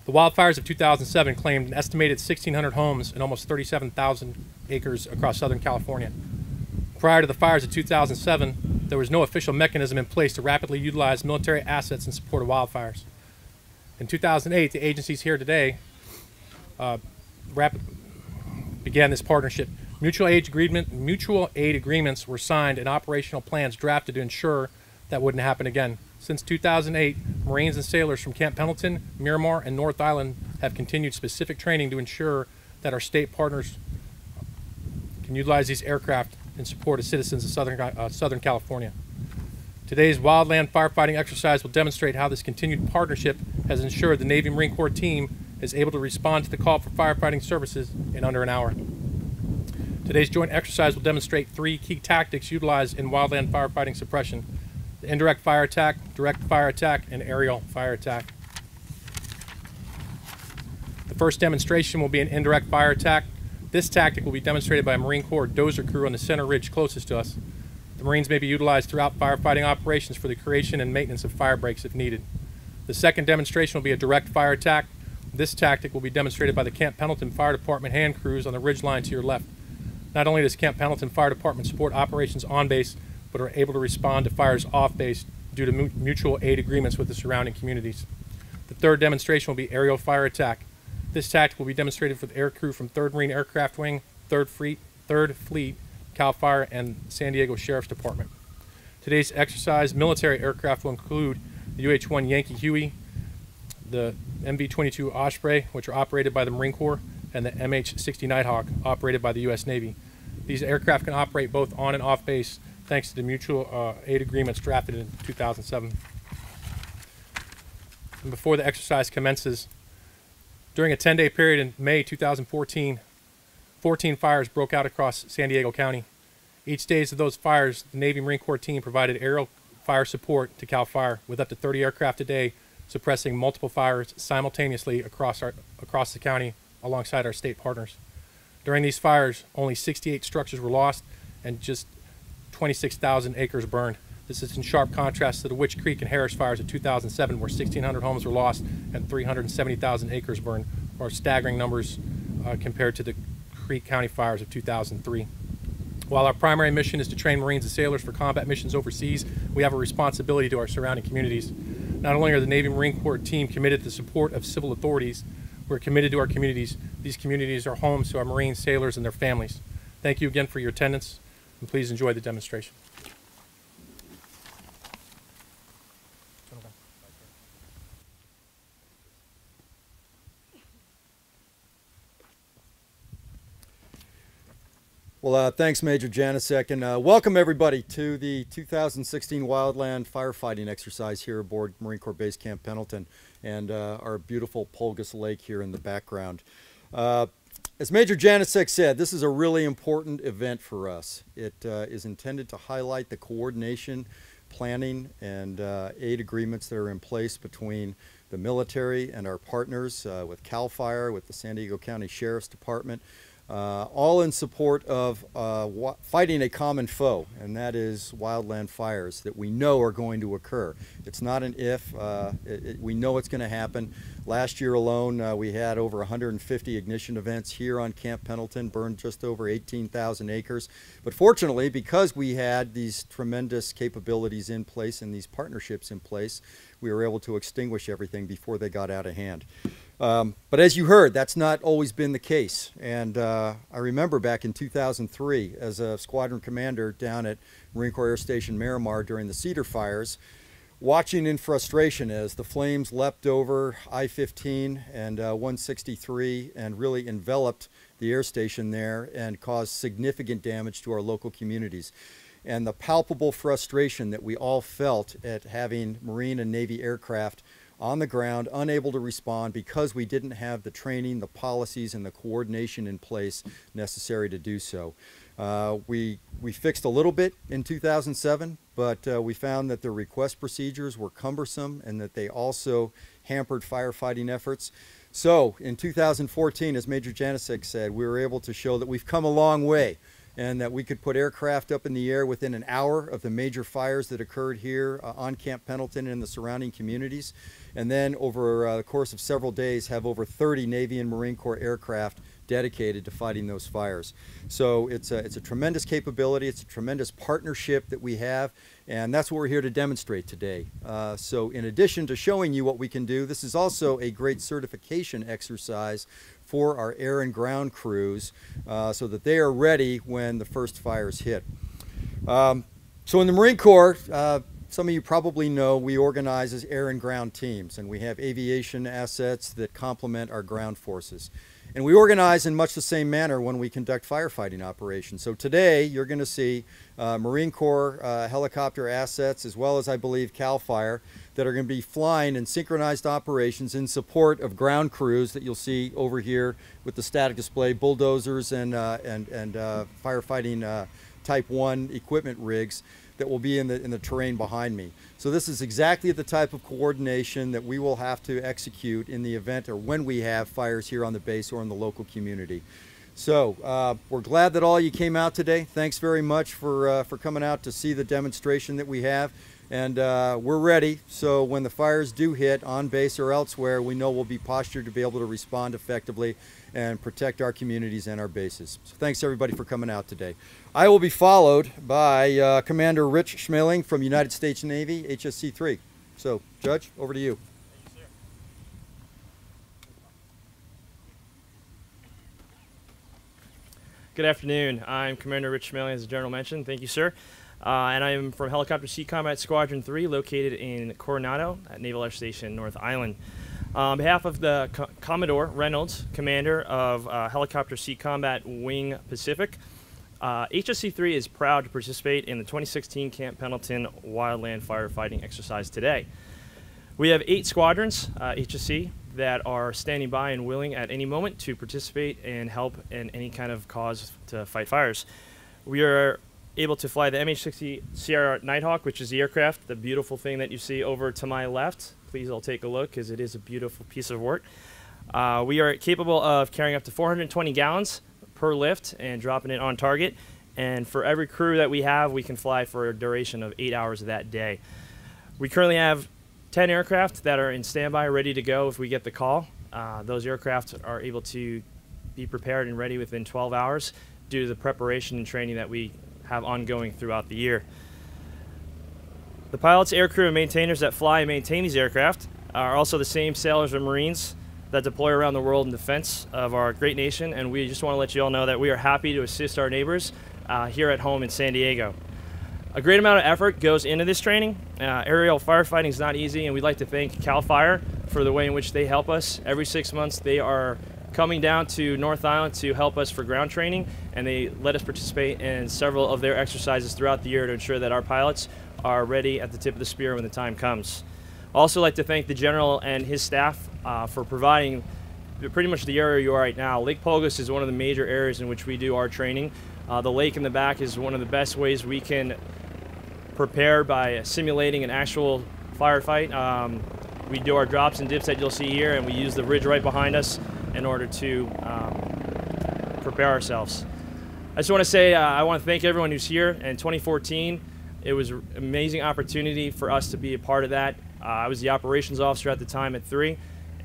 The wildfires of 2007 claimed an estimated 1,600 homes and almost 37,000 acres across Southern California. Prior to the fires of 2007, there was no official mechanism in place to rapidly utilize military assets in support of wildfires. In 2008, the agencies here today began this partnership. Mutual aid agreements were signed and operational plans drafted to ensure that wouldn't happen again. Since 2008, Marines and sailors from Camp Pendleton, Miramar, and North Island have continued specific training to ensure that our state partners can utilize these aircraft in support of citizens of Southern California. Today's wildland firefighting exercise will demonstrate how this continued partnership has ensured the Navy Marine Corps team is able to respond to the call for firefighting services in under an hour. Today's joint exercise will demonstrate 3 key tactics utilized in wildland firefighting suppression: the indirect fire attack, direct fire attack, and aerial fire attack. The first demonstration will be an indirect fire attack. This tactic will be demonstrated by a Marine Corps dozer crew on the center ridge closest to us. The Marines may be utilized throughout firefighting operations for the creation and maintenance of fire breaks if needed. The second demonstration will be a direct fire attack. This tactic will be demonstrated by the Camp Pendleton Fire Department hand crews on the ridge line to your left. Not only does Camp Pendleton Fire Department support operations on base, but are able to respond to fires off base due to mutual aid agreements with the surrounding communities. The third demonstration will be aerial fire attack. This tactic will be demonstrated for the air crew from 3rd Marine Aircraft Wing, 3rd Fleet, CAL FIRE, and San Diego Sheriff's Department. Today's exercise military aircraft will include the UH-1 Yankee Huey, the MV-22 Osprey, which are operated by the Marine Corps, and the MH-60 Nighthawk, operated by the U.S. Navy. These aircraft can operate both on and off base thanks to the mutual aid agreements drafted in 2007. And before the exercise commences, during a 10-day period in May 2014, 14 fires broke out across San Diego County. Each day of those fires, the Navy Marine Corps team provided aerial fire support to CAL FIRE with up to 30 aircraft a day, suppressing multiple fires simultaneously across the county alongside our state partners. During these fires, only 68 structures were lost and just 26,000 acres burned. This is in sharp contrast to the Witch Creek and Harris fires of 2007, where 1,600 homes were lost and 370,000 acres burned, or staggering numbers compared to the Creek County fires of 2003. While our primary mission is to train Marines and sailors for combat missions overseas, we have a responsibility to our surrounding communities. Not only are the Navy Marine Corps team committed to the support of civil authorities, we're committed to our communities. These communities are homes to our Marine sailors and their families. Thank you again for your attendance, and please enjoy the demonstration. Well, thanks, Major Janicek, and welcome everybody to the 2016 Wildland Firefighting Exercise here aboard Marine Corps Base Camp Pendleton and our beautiful Pulgus Lake here in the background. As Major Janicek said, this is a really important event for us. It is intended to highlight the coordination, planning, and aid agreements that are in place between the military and our partners with CAL FIRE, with the San Diego County Sheriff's Department, all in support of fighting a common foe, and that is wildland fires that we know are going to occur. It's not an if, we know it's going to happen. Last year alone, we had over 150 ignition events here on Camp Pendleton, burned just over 18,000 acres. But fortunately, because we had these tremendous capabilities in place and these partnerships in place, we were able to extinguish everything before they got out of hand. But as you heard, that's not always been the case. And I remember back in 2003 as a squadron commander down at Marine Corps Air Station Miramar during the Cedar fires, watching in frustration as the flames leapt over I-15 and 163 and really enveloped the air station there and caused significant damage to our local communities. And the palpable frustration that we all felt at having Marine and Navy aircraft on the ground, unable to respond because we didn't have the training, the policies, and the coordination in place necessary to do so. We fixed a little bit in 2007, but we found that the request procedures were cumbersome and that they also hampered firefighting efforts. So in 2014, as Major Janicek said, we were able to show that we've come a long way and that we could put aircraft up in the air within an hour of the major fires that occurred here on Camp Pendleton and the surrounding communities. And then over the course of several days have over 30 Navy and Marine Corps aircraft dedicated to fighting those fires. So it's a tremendous capability, it's a tremendous partnership that we have, and that's what we're here to demonstrate today. So in addition to showing you what we can do, this is also a great certification exercise for our air and ground crews so that they are ready when the first fires hit. So in the Marine Corps, some of you probably know we organize as air and ground teams, and we have aviation assets that complement our ground forces. And we organize in much the same manner when we conduct firefighting operations. So today you're going to see Marine Corps helicopter assets, as well as I believe CAL FIRE, that are going to be flying in synchronized operations in support of ground crews that you'll see over here with the static display bulldozers and firefighting Type 1 equipment rigs that will be in the terrain behind me. So this is exactly the type of coordination that we will have to execute in the event or when we have fires here on the base or in the local community. So we're glad that all you came out today. Thanks very much for coming out to see the demonstration that we have. And we're ready, so when the fires do hit on base or elsewhere, we know we'll be postured to be able to respond effectively and protect our communities and our bases. So thanks everybody for coming out today. I will be followed by Commander Rich Schmeling from United States Navy, HSC 3. So Judge, over to you. Thank you, sir. Good afternoon. I'm Commander Rich Schmeling, as the General mentioned. Thank you, sir. And I am from Helicopter Sea Combat Squadron 3, located in Coronado at Naval Air Station, North Island. On behalf of the Commodore Reynolds, commander of Helicopter Sea Combat Wing Pacific, HSC 3 is proud to participate in the 2016 Camp Pendleton Wildland Firefighting Exercise today. We have 8 squadrons, HSC, that are standing by and willing at any moment to participate and help in any kind of cause to fight fires. We are able to fly the MH-60 Sierra Nighthawk, which is the aircraft, the beautiful thing that you see over to my left. Please all take a look, because it is a beautiful piece of work. We are capable of carrying up to 420 gallons per lift and dropping it on target. And for every crew that we have, we can fly for a duration of 8 hours that day. We currently have 10 aircraft that are in standby, ready to go if we get the call. Those aircraft are able to be prepared and ready within 12 hours due to the preparation and training that we have ongoing throughout the year. The pilots, aircrew, and maintainers that fly and maintain these aircraft are also the same sailors and Marines that deploy around the world in defense of our great nation, and we just want to let you all know that we are happy to assist our neighbors here at home in San Diego. A great amount of effort goes into this training. Aerial firefighting is not easy, and we'd like to thank CAL FIRE for the way in which they help us. Every 6 months they are coming down to North Island to help us for ground training, and they let us participate in several of their exercises throughout the year to ensure that our pilots are ready at the tip of the spear when the time comes. Also like to thank the General and his staff for providing pretty much the area you are right now. Lake Pulgus is one of the major areas in which we do our training. The lake in the back is one of the best ways we can prepare by simulating an actual firefight. We do our drops and dips that you'll see here, and we use the ridge right behind us in order to prepare ourselves. I just want to say I want to thank everyone who's here. In 2014, it was an amazing opportunity for us to be a part of that. I was the operations officer at the time at 3,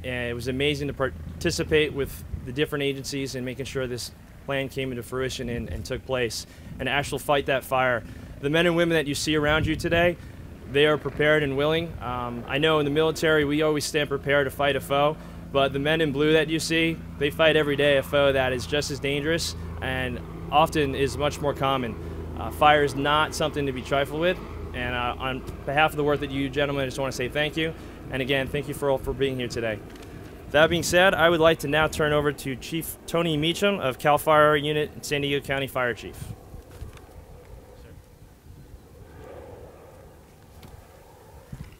and it was amazing to participate with the different agencies and making sure this plan came into fruition and took place, and to actually fight that fire. The men and women that you see around you today, they are prepared and willing. I know in the military we always stand prepared to fight a foe, but the men in blue that you see, they fight every day a foe that is just as dangerous and often is much more common. Fire is not something to be trifled with, and on behalf of the work that you gentlemen, I just want to say thank you, and again, thank you for being here today. That being said, I would like to now turn over to Chief Tony Meacham of CAL FIRE Unit and San Diego County Fire Chief.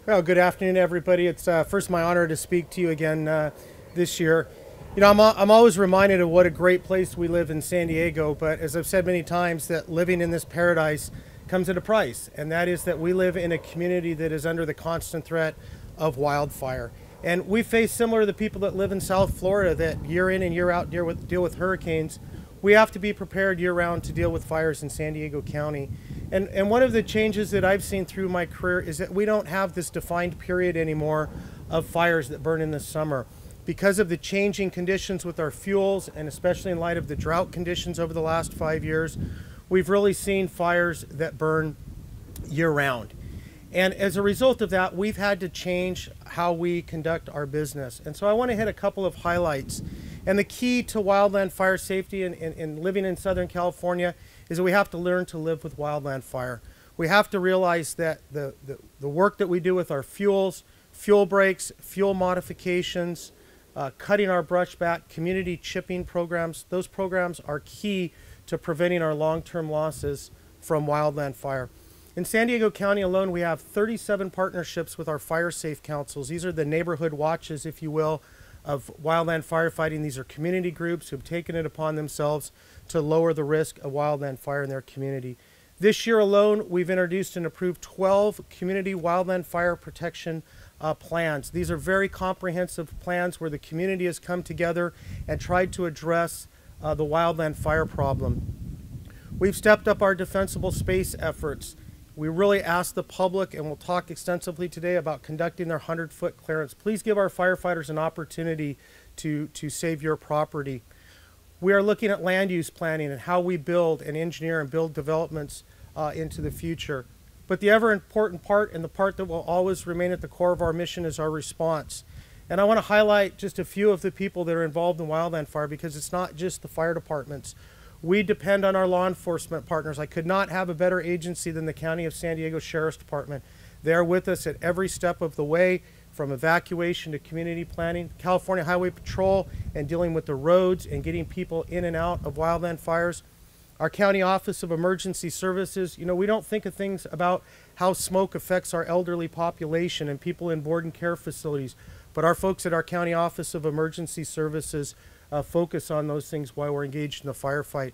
Well, good afternoon, everybody. It's first my honor to speak to you again this year. You know, I'm always reminded of what a great place we live in San Diego, but as I've said many times, that living in this paradise comes at a price, and that is that we live in a community that is under the constant threat of wildfire. And we face, similar to the people that live in South Florida that year in and year out deal with hurricanes, we have to be prepared year-round to deal with fires in San Diego County. And one of the changes that I've seen through my career is that we don't have this defined period anymore of fires that burn in the summer. Because of the changing conditions with our fuels, and especially in light of the drought conditions over the last 5 years, we've really seen fires that burn year-round. And as a result of that, we've had to change how we conduct our business. And so I want to hit a couple of highlights. And the key to wildland fire safety and living in Southern California is that we have to learn to live with wildland fire. We have to realize that the work that we do with our fuels, fuel breaks, fuel modifications, cutting our brush back, community chipping programs, those programs are key to preventing our long-term losses from wildland fire. In San Diego County alone, we have 37 partnerships with our fire safe councils. These are the neighborhood watches, if you will, of wildland firefighting. These are community groups who've taken it upon themselves to lower the risk of wildland fire in their community. This year alone, we've introduced and approved 12 community wildland fire protection plans. These are very comprehensive plans where the community has come together and tried to address the wildland fire problem. We've stepped up our defensible space efforts. We really ask the public, and we'll talk extensively today about conducting their 100-foot clearance. Please give our firefighters an opportunity to save your property. We are looking at land use planning and how we build and engineer and build developments into the future. But the ever important part, and the part that will always remain at the core of our mission, is our response. And I want to highlight just a few of the people that are involved in wildland fire, because it's not just the fire departments. We depend on our law enforcement partners. I could not have a better agency than the County of San Diego Sheriff's Department. They're with us at every step of the way, from evacuation to community planning, California Highway Patrol, and dealing with the roads and getting people in and out of wildland fires. Our County Office of Emergency Services, we don't think of things about how smoke affects our elderly population and people in board and care facilities, but our folks at our County Office of Emergency Services focus on those things while we're engaged in the firefight.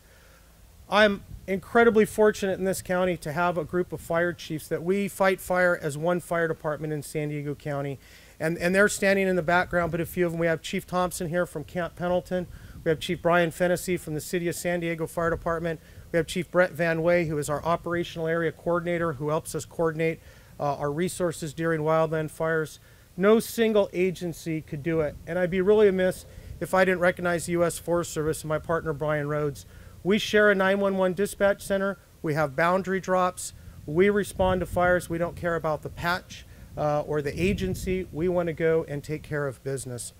I'm incredibly fortunate in this county to have a group of fire chiefs that we fight fire as one fire department in San Diego County. And they're standing in the background, but a few of them. We have Chief Thompson here from Camp Pendleton. We have Chief Brian Fennessy from the City of San Diego Fire Department. We have Chief Brett Van Way, who is our operational area coordinator, who helps us coordinate our resources during wildland fires. No single agency could do it. And I'd be really amiss if I didn't recognize the U.S. Forest Service and my partner, Brian Rhodes. We share a 911 dispatch center. We have boundary drops. We respond to fires. We don't care about the patch or the agency. We want to go and take care of business.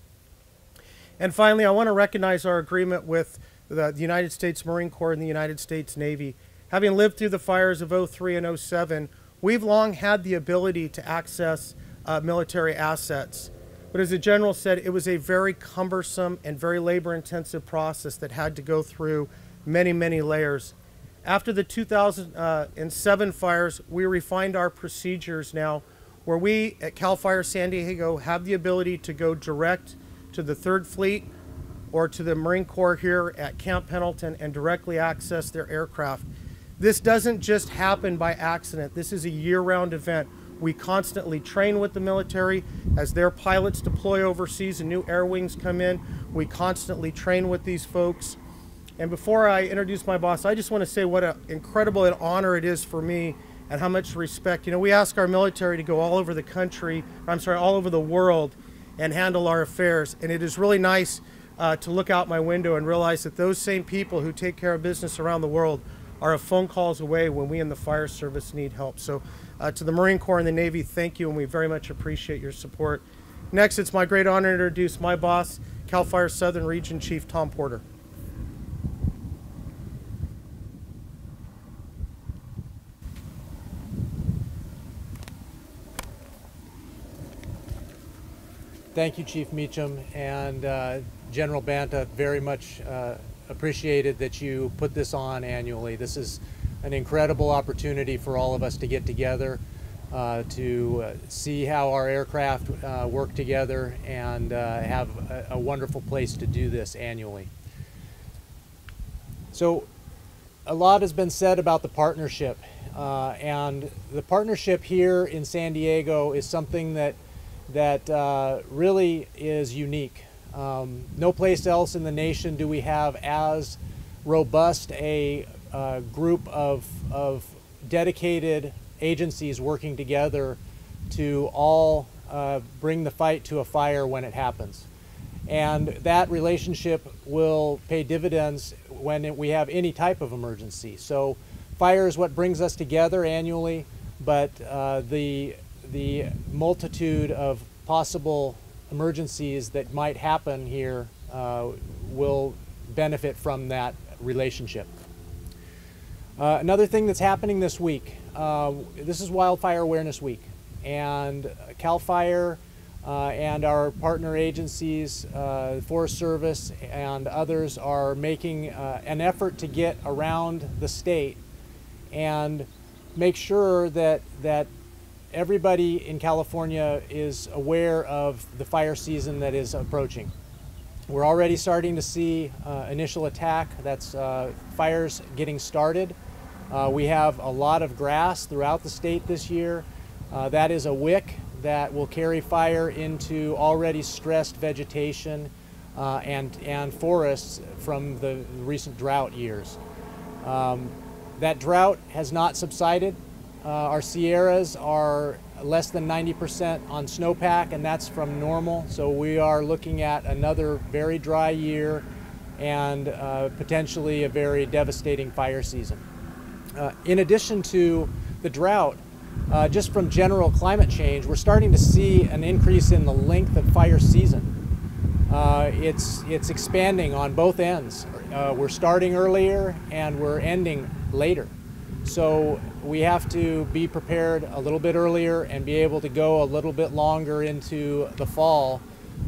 And finally, I want to recognize our agreement with the United States Marine Corps and the United States Navy. Having lived through the fires of 03 and 07, we've long had the ability to access military assets. But as the general said, it was a very cumbersome and very labor-intensive process that had to go through many, many layers. After the 2007 fires, we refined our procedures now, where we at CAL FIRE San Diego have the ability to go direct to the 3rd Fleet or to the Marine Corps here at Camp Pendleton and directly access their aircraft. This doesn't just happen by accident. This is a year-round event. We constantly train with the military. As their pilots deploy overseas and new air wings come in, we constantly train with these folks. And before I introduce my boss, I just want to say what an incredible honor it is for me and how much respect. We ask our military to go all over the country, all over the world and handle our affairs. And it is really nice to look out my window and realize that those same people who take care of business around the world are a phone calls away when we in the fire service need help. So to the Marine Corps and the Navy, thank you, and we very much appreciate your support. Next, it's my great honor to introduce my boss, CAL FIRE Southern Region Chief Tom Porter. Thank you, Chief Meacham, and General Banta. Very much appreciated that you put this on annually. This is an incredible opportunity for all of us to get together, to see how our aircraft work together, and have a wonderful place to do this annually. So a lot has been said about the partnership, and the partnership here in San Diego is something that really is unique. No place else in the nation do we have as robust a group of dedicated agencies working together to all bring the fight to a fire when it happens. And that relationship will pay dividends when we have any type of emergency. So fire is what brings us together annually, but the multitude of possible emergencies that might happen here will benefit from that relationship. Another thing that's happening this week, this is Wildfire Awareness Week, and CAL FIRE and our partner agencies, Forest Service and others, are making an effort to get around the state and make sure that everybody in California is aware of the fire season that is approaching. We're already starting to see initial attack. That's fires getting started. We have a lot of grass throughout the state this year. That is a wick that will carry fire into already stressed vegetation and forests from the recent drought years. That drought has not subsided. Our Sierras are less than 90% on snowpack, and that's from normal. So we are looking at another very dry year and potentially a very devastating fire season. In addition to the drought, just from general climate change, we're starting to see an increase in the length of fire season. It's expanding on both ends. We're starting earlier and we're ending later. So we have to be prepared a little bit earlier and be able to go a little bit longer into the fall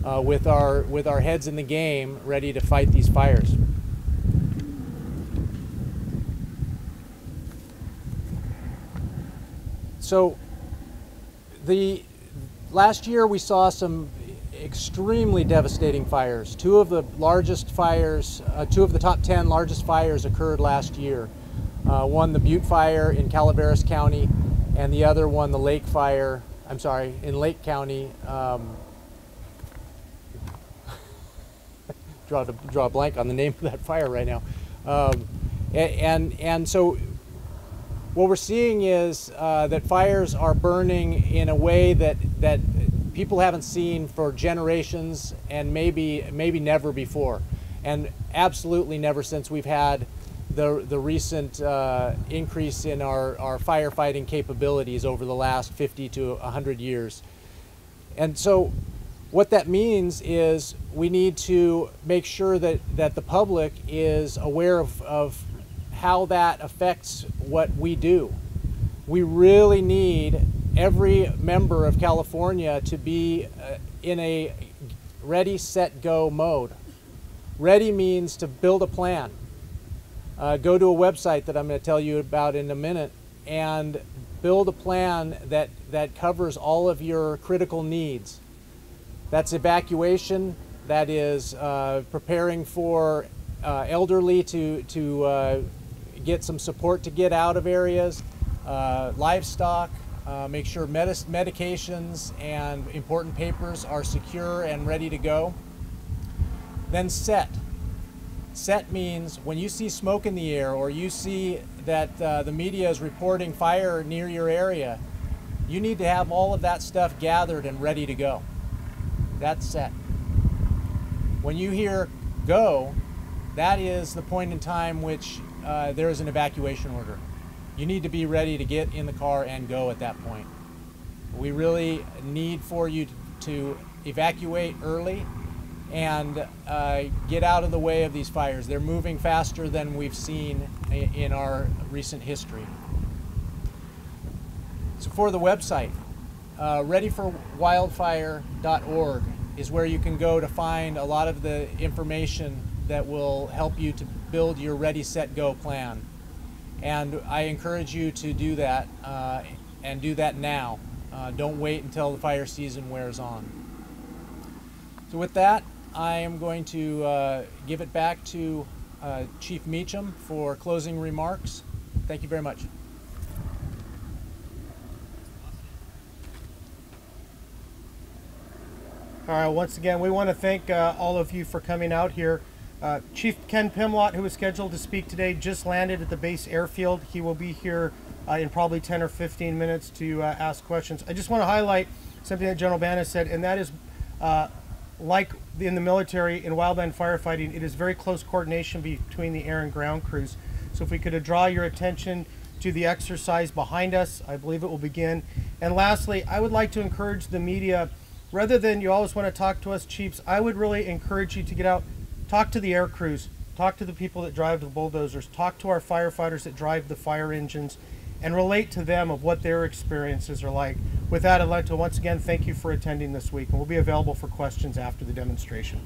with our heads in the game, ready to fight these fires. So last year we saw some extremely devastating fires. Two of the top 10 largest fires occurred last year. One, the Butte Fire in Calaveras County, and the other one, the Lake Fire, in Lake County. Draw a blank on the name of that fire right now. And so what we're seeing is that fires are burning in a way that people haven't seen for generations, and maybe never before, and absolutely never since we've had the recent increase in our firefighting capabilities over the last 50 to 100 years. And so what that means is we need to make sure that the public is aware of how that affects what we do. We really need every member of California to be in a ready, set, go mode. Ready means to build a plan. Go to a website that I'm going to tell you about in a minute and build a plan that covers all of your critical needs. That's evacuation, that is preparing for elderly to get some support to get out of areas, livestock, make sure medications and important papers are secure and ready to go. Then set. Set means when you see smoke in the air, or you see that the media is reporting fire near your area, you need to have all of that stuff gathered and ready to go. That's set. When you hear go, that is the point in time which there is an evacuation order. You need to be ready to get in the car and go at that point. We really need for you to evacuate early and get out of the way of these fires. They're moving faster than we've seen in our recent history. So for the website, readyforwildfire.org is where you can go to find a lot of the information that will help you to build your ready, set, go plan. And I encourage you to do that and do that now. Don't wait until the fire season wears on. So with that, I am going to give it back to Chief Meacham for closing remarks. Thank you very much. All right, once again, we want to thank all of you for coming out here Chief Ken Pimlott, who was scheduled to speak today, just landed at the base airfield. He will be here in probably 10 or 15 minutes to ask questions. I just want to highlight something that General Banta said, and that is like in the military, in wildland firefighting, it is very close coordination between the air and ground crews. So if we could draw your attention to the exercise behind us, I believe it will begin. And lastly, I would like to encourage the media, rather than you always want to talk to us chiefs, I would really encourage you to get out, talk to the air crews, talk to the people that drive the bulldozers, talk to our firefighters that drive the fire engines, and relate to them of what their experiences are like. With that, I'd like to once again thank you for attending this week, and we'll be available for questions after the demonstration.